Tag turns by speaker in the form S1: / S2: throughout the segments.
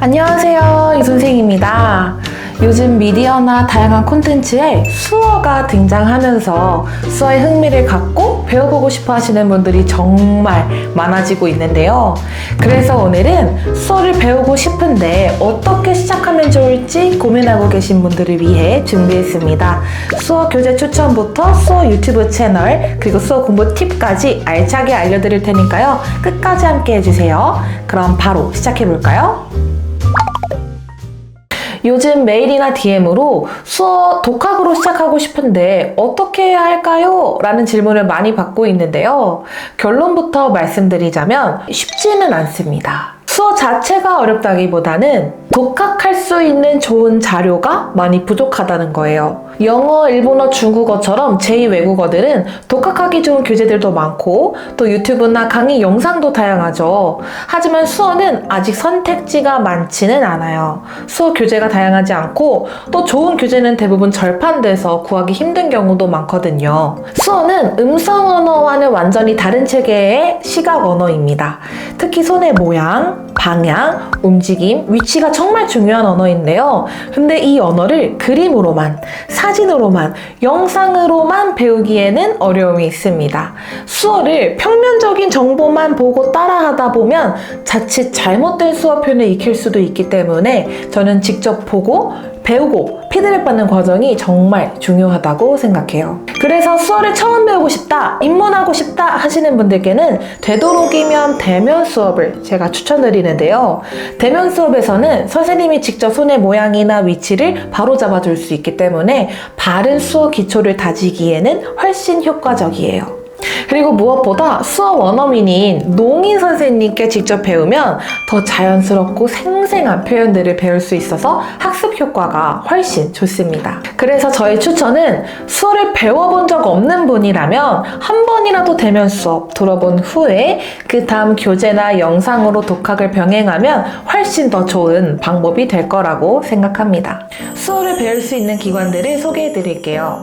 S1: 안녕하세요, 이선생입니다. 요즘 미디어나 다양한 콘텐츠에 수어가 등장하면서 수어에 흥미를 갖고 배워보고 싶어 하시는 분들이 정말 많아지고 있는데요. 그래서 오늘은 수어를 배우고 싶은데 어떻게 시작하면 좋을지 고민하고 계신 분들을 위해 준비했습니다. 수어 교재 추천부터 수어 유튜브 채널 그리고 수어 공부 팁까지 알차게 알려드릴 테니까요. 끝까지 함께 해주세요. 그럼 바로 시작해볼까요? 요즘 메일이나 DM으로 수어 독학으로 시작하고 싶은데 어떻게 해야 할까요? 라는 질문을 많이 받고 있는데요. 결론부터 말씀드리자면 쉽지는 않습니다. 수어 자체가 어렵다기보다는 독학할 수 있는 좋은 자료가 많이 부족하다는 거예요. 영어, 일본어, 중국어처럼 제2외국어들은 독학하기 좋은 교재들도 많고 또 유튜브나 강의 영상도 다양하죠. 하지만 수어는 아직 선택지가 많지는 않아요. 수어 교재가 다양하지 않고 또 좋은 교재는 대부분 절판돼서 구하기 힘든 경우도 많거든요. 수어는 음성 언어와는 완전히 다른 체계의 시각 언어입니다. 특히 손의 모양, 방향, 움직임, 위치가 정말 중요한 언어인데요. 근데 이 언어를 그림으로만, 사진으로만, 영상으로만 배우기에는 어려움이 있습니다. 수어를 평면적인 정보만 보고 따라하다 보면 자칫 잘못된 수어 표현을 익힐 수도 있기 때문에 저는 직접 보고 배우고 피드백 받는 과정이 정말 중요하다고 생각해요. 그래서 수어를 처음 배우고 싶다, 입문하고 싶다 하시는 분들께는 되도록이면 대면 수업을 제가 추천드리는데요. 대면 수업에서는 선생님이 직접 손의 모양이나 위치를 바로 잡아줄 수 있기 때문에 바른 수어 기초를 다지기에는 훨씬 효과적이에요. 그리고 무엇보다 수어 원어민인 농인 선생님께 직접 배우면 더 자연스럽고 생생한 표현들을 배울 수 있어서 학습 효과가 훨씬 좋습니다. 그래서 저의 추천은 수어를 배워본 적 없는 분이라면 한 번이라도 대면 수업 들어본 후에 그 다음 교재나 영상으로 독학을 병행하면 훨씬 더 좋은 방법이 될 거라고 생각합니다. 수어를 배울 수 있는 기관들을 소개해 드릴게요.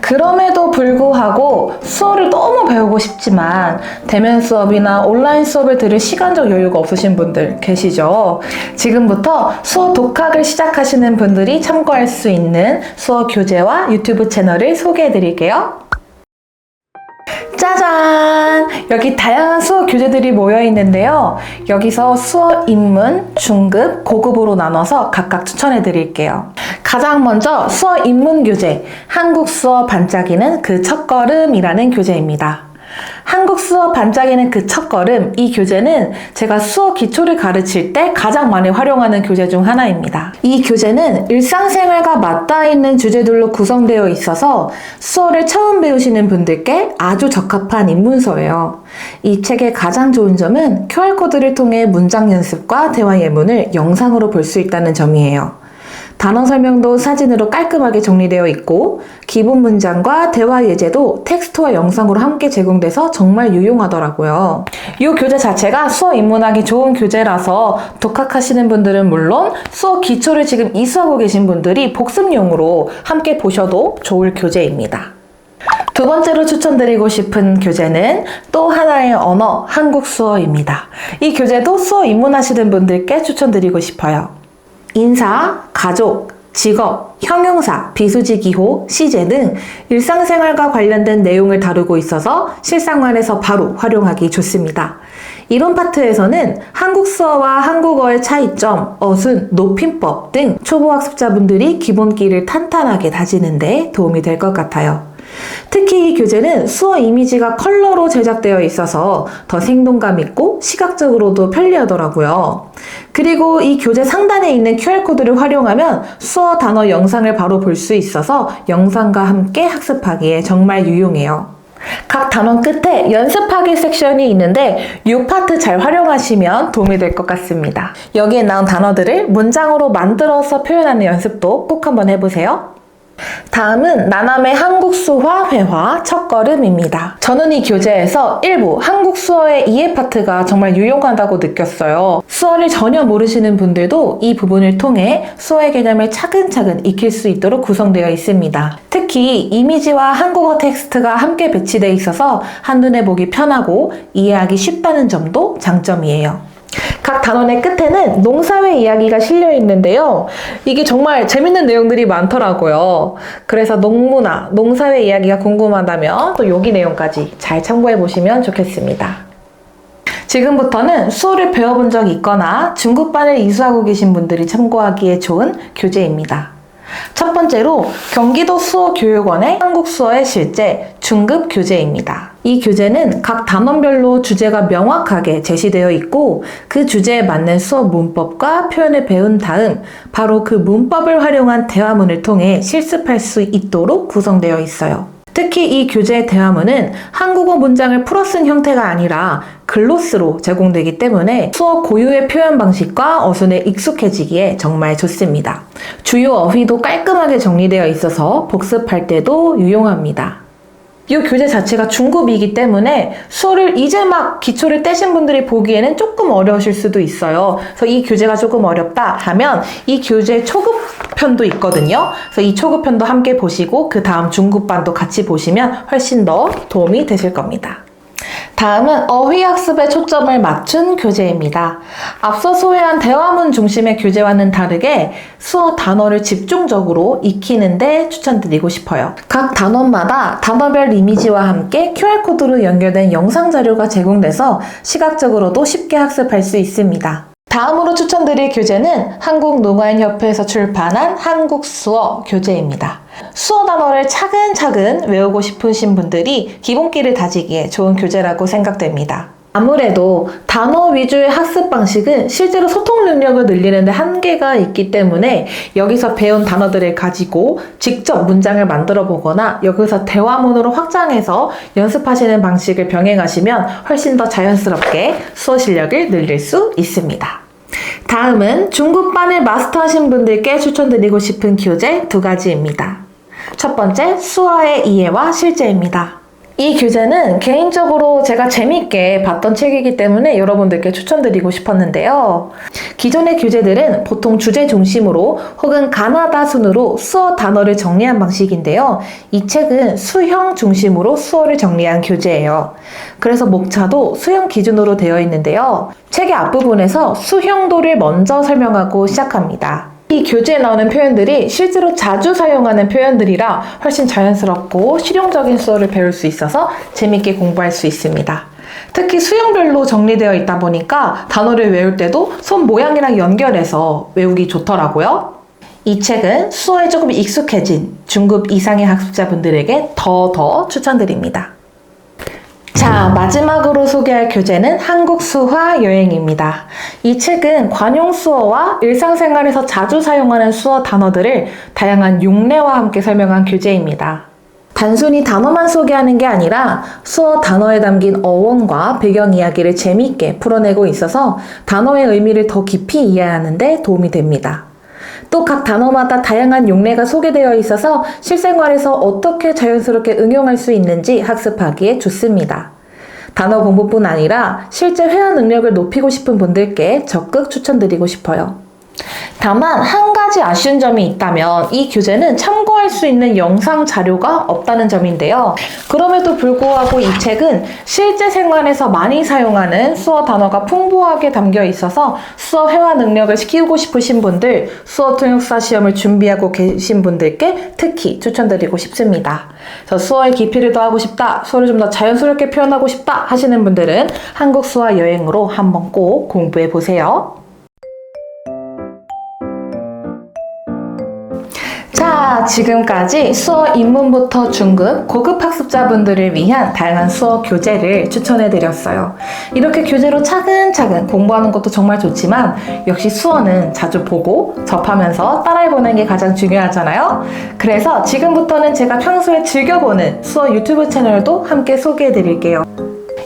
S1: 그럼에도 불구하고 수어를 너무 배우고 싶지만 대면 수업이나 온라인 수업을 들을 시간적 여유가 없으신 분들 계시죠? 지금부터 수어 독학을 시작하시는 분들이 참고할 수 있는 수어 교재와 유튜브 채널을 소개해 드릴게요. 짜잔! 여기 다양한 수어 교재들이 모여 있는데요. 여기서 수어 입문, 중급, 고급으로 나눠서 각각 추천해 드릴게요. 가장 먼저 수어 입문 교재, 한국 수어 반짝이는 그 첫걸음이라는 교재입니다. 한국 수어 반짝이는 그 첫걸음, 이 교재는 제가 수어 기초를 가르칠 때 가장 많이 활용하는 교재 중 하나입니다. 이 교재는 일상생활과 맞닿아 있는 주제들로 구성되어 있어서 수어를 처음 배우시는 분들께 아주 적합한 입문서예요. 이 책의 가장 좋은 점은 QR코드를 통해 문장 연습과 대화 예문을 영상으로 볼 수 있다는 점이에요. 단어 설명도 사진으로 깔끔하게 정리되어 있고 기본 문장과 대화 예제도 텍스트와 영상으로 함께 제공돼서 정말 유용하더라고요. 이 교재 자체가 수어 입문하기 좋은 교재라서 독학하시는 분들은 물론 수어 기초를 지금 이수하고 계신 분들이 복습용으로 함께 보셔도 좋을 교재입니다. 두 번째로 추천드리고 싶은 교재는 또 하나의 언어, 한국 수어입니다. 이 교재도 수어 입문하시는 분들께 추천드리고 싶어요. 인사, 가족, 직업, 형용사, 비수지 기호, 시제 등 일상생활과 관련된 내용을 다루고 있어서 실생활에서 바로 활용하기 좋습니다. 이론 파트에서는 한국 수어와 한국어의 차이점, 어순, 높임법 등 초보 학습자분들이 기본기를 탄탄하게 다지는 데 도움이 될 것 같아요. 특히 이 교재는 수어 이미지가 컬러로 제작되어 있어서 더 생동감 있고 시각적으로도 편리하더라고요. 그리고 이 교재 상단에 있는 QR코드를 활용하면 수어 단어 영상을 바로 볼 수 있어서 영상과 함께 학습하기에 정말 유용해요. 각 단원 끝에 연습하기 섹션이 있는데 이 파트 잘 활용하시면 도움이 될 것 같습니다. 여기에 나온 단어들을 문장으로 만들어서 표현하는 연습도 꼭 한번 해보세요. 다음은 나남의 한국 수화 회화 첫걸음입니다. 저는 이 교재에서 일부 한국 수어의 이해 파트가 정말 유용하다고 느꼈어요. 수어를 전혀 모르시는 분들도 이 부분을 통해 수어의 개념을 차근차근 익힐 수 있도록 구성되어 있습니다. 특히 이미지와 한국어 텍스트가 함께 배치되어 있어서 한눈에 보기 편하고 이해하기 쉽다는 점도 장점이에요. 각 단원의 끝에는 농사회 이야기가 실려 있는데요. 이게 정말 재밌는 내용들이 많더라고요. 그래서 농문화, 농사회 이야기가 궁금하다면 또 여기 내용까지 잘 참고해 보시면 좋겠습니다. 지금부터는 수어를 배워본 적이 있거나 중급반을 이수하고 계신 분들이 참고하기에 좋은 교재입니다. 첫 번째로 경기도 수어교육원의 한국수어의 실제 중급 교재입니다. 이 교재는 각 단원별로 주제가 명확하게 제시되어 있고 그 주제에 맞는 수어 문법과 표현을 배운 다음 바로 그 문법을 활용한 대화문을 통해 실습할 수 있도록 구성되어 있어요. 특히 이 교재의 대화문은 한국어 문장을 풀어 쓴 형태가 아니라 글로스로 제공되기 때문에 수어 고유의 표현 방식과 어순에 익숙해지기에 정말 좋습니다. 주요 어휘도 깔끔하게 정리되어 있어서 복습할 때도 유용합니다. 이 교재 자체가 중급이기 때문에 수어를 이제 막 기초를 떼신 분들이 보기에는 조금 어려우실 수도 있어요. 그래서 이 교재가 조금 어렵다 하면 이 교재 초급편도 있거든요. 그래서 이 초급편도 함께 보시고 그 다음 중급반도 같이 보시면 훨씬 더 도움이 되실 겁니다. 다음은 어휘학습에 초점을 맞춘 교재입니다. 앞서 소개한 대화문 중심의 교재와는 다르게 수어 단어를 집중적으로 익히는데 추천드리고 싶어요. 각 단원마다 단어별 이미지와 함께 QR코드로 연결된 영상 자료가 제공돼서 시각적으로도 쉽게 학습할 수 있습니다. 다음으로 추천드릴 교재는 한국농아인협회에서 출판한 한국수어 교재입니다. 수어 단어를 차근차근 외우고 싶으신 분들이 기본기를 다지기에 좋은 교재라고 생각됩니다. 아무래도 단어 위주의 학습 방식은 실제로 소통 능력을 늘리는 데 한계가 있기 때문에 여기서 배운 단어들을 가지고 직접 문장을 만들어 보거나 여기서 대화문으로 확장해서 연습하시는 방식을 병행하시면 훨씬 더 자연스럽게 수어 실력을 늘릴 수 있습니다. 다음은 중급반을 마스터하신 분들께 추천드리고 싶은 교재 두 가지입니다. 첫 번째, 수어의 이해와 실제입니다. 이 교재는 개인적으로 제가 재밌게 봤던 책이기 때문에 여러분들께 추천드리고 싶었는데요. 기존의 교재들은 보통 주제 중심으로 혹은 가나다 순으로 수어 단어를 정리한 방식인데요. 이 책은 수형 중심으로 수어를 정리한 교재예요. 그래서 목차도 수형 기준으로 되어 있는데요. 책의 앞부분에서 수형도를 먼저 설명하고 시작합니다. 이 교재에 나오는 표현들이 실제로 자주 사용하는 표현들이라 훨씬 자연스럽고 실용적인 수어를 배울 수 있어서 재밌게 공부할 수 있습니다. 특히 수형별로 정리되어 있다 보니까 단어를 외울 때도 손 모양이랑 연결해서 외우기 좋더라고요. 이 책은 수어에 조금 익숙해진 중급 이상의 학습자분들에게 더 추천드립니다. 자, 마지막으로 소개할 교재는 한국수화 여행입니다. 이 책은 관용 수어와 일상생활에서 자주 사용하는 수어 단어들을 다양한 용례와 함께 설명한 교재입니다. 단순히 단어만 소개하는 게 아니라 수어 단어에 담긴 어원과 배경 이야기를 재미있게 풀어내고 있어서 단어의 의미를 더 깊이 이해하는 데 도움이 됩니다. 또 각 단어마다 다양한 용례가 소개되어 있어서 실생활에서 어떻게 자연스럽게 응용할 수 있는지 학습하기에 좋습니다. 단어 공부뿐 아니라 실제 회화 능력을 높이고 싶은 분들께 적극 추천드리고 싶어요. 다만 한 가지 아쉬운 점이 있다면 이 교재는 참고할 수 있는 영상 자료가 없다는 점인데요. 그럼에도 불구하고 이 책은 실제 생활에서 많이 사용하는 수어 단어가 풍부하게 담겨 있어서 수어 회화 능력을 키우고 싶으신 분들, 수어 통역사 시험을 준비하고 계신 분들께 특히 추천드리고 싶습니다. 수어의 깊이를 더하고 싶다, 수어를 좀 더 자연스럽게 표현하고 싶다 하시는 분들은 한국 수어 여행으로 한번 꼭 공부해 보세요. 자, 지금까지 수어 입문부터 중급, 고급 학습자분들을 위한 다양한 수어 교재를 추천해드렸어요. 이렇게 교재로 차근차근 공부하는 것도 정말 좋지만 역시 수어는 자주 보고 접하면서 따라해보는 게 가장 중요하잖아요. 그래서 지금부터는 제가 평소에 즐겨보는 수어 유튜브 채널도 함께 소개해드릴게요.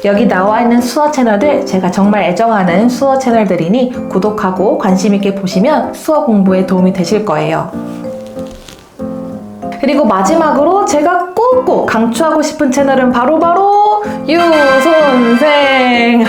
S1: 여기 나와 있는 수어 채널들 제가 정말 애정하는 수어 채널들이니 구독하고 관심있게 보시면 수어 공부에 도움이 되실 거예요. 그리고 마지막으로 제가 꼭꼭 강추하고 싶은 채널은 바로 유손생.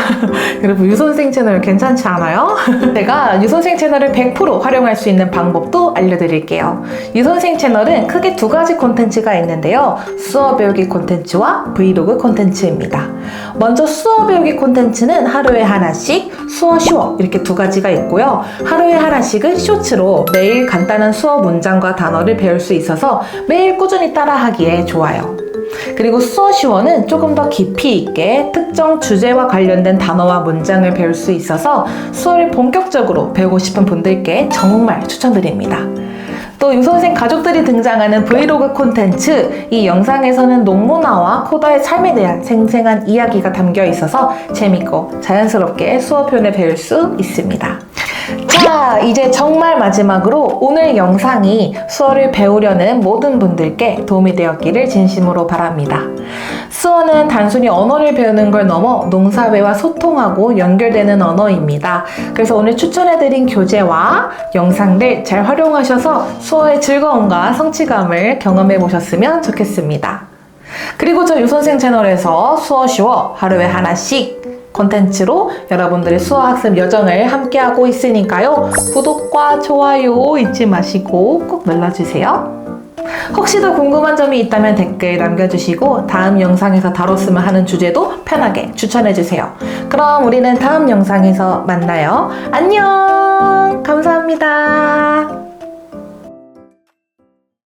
S1: 여러분 유손생 채널 괜찮지 않아요? 제가 유손생 채널을 100% 활용할 수 있는 방법도 알려드릴게요. 유손생 채널은 크게 두 가지 콘텐츠가 있는데요. 수어 배우기 콘텐츠와 브이로그 콘텐츠입니다. 먼저 수어 배우기 콘텐츠는 하루에 하나씩, 수어 쉬워 이렇게 두 가지가 있고요. 하루에 하나씩은 쇼츠로 매일 간단한 수어 문장과 단어를 배울 수 있어서 매일 꾸준히 따라하기에 좋아요. 그리고 수어 쉬워는 조금 더 깊이 있게 특정 주제와 관련된 단어와 문장을 배울 수 있어서 수어를 본격적으로 배우고 싶은 분들께 정말 추천드립니다. 또 유선생 가족들이 등장하는 브이로그 콘텐츠, 이 영상에서는 농문화와 코다의 삶에 대한 생생한 이야기가 담겨 있어서 재밌고 자연스럽게 수어 표현을 배울 수 있습니다. 자, 이제 정말 마지막으로 오늘 영상이 수어를 배우려는 모든 분들께 도움이 되었기를 진심으로 바랍니다. 수어는 단순히 언어를 배우는 걸 넘어 농사회와 소통하고 연결되는 언어입니다. 그래서 오늘 추천해드린 교재와 영상들 잘 활용하셔서 수어의 즐거움과 성취감을 경험해 보셨으면 좋겠습니다. 그리고 저 유선생 채널에서 수어 쉬워 하루에 하나씩 콘텐츠로 여러분들의 수어 학습 여정을 함께하고 있으니까요. 구독과 좋아요 잊지 마시고 꼭 눌러주세요. 혹시 더 궁금한 점이 있다면 댓글 남겨주시고 다음 영상에서 다뤘으면 하는 주제도 편하게 추천해주세요. 그럼 우리는 다음 영상에서 만나요. 안녕! 감사합니다.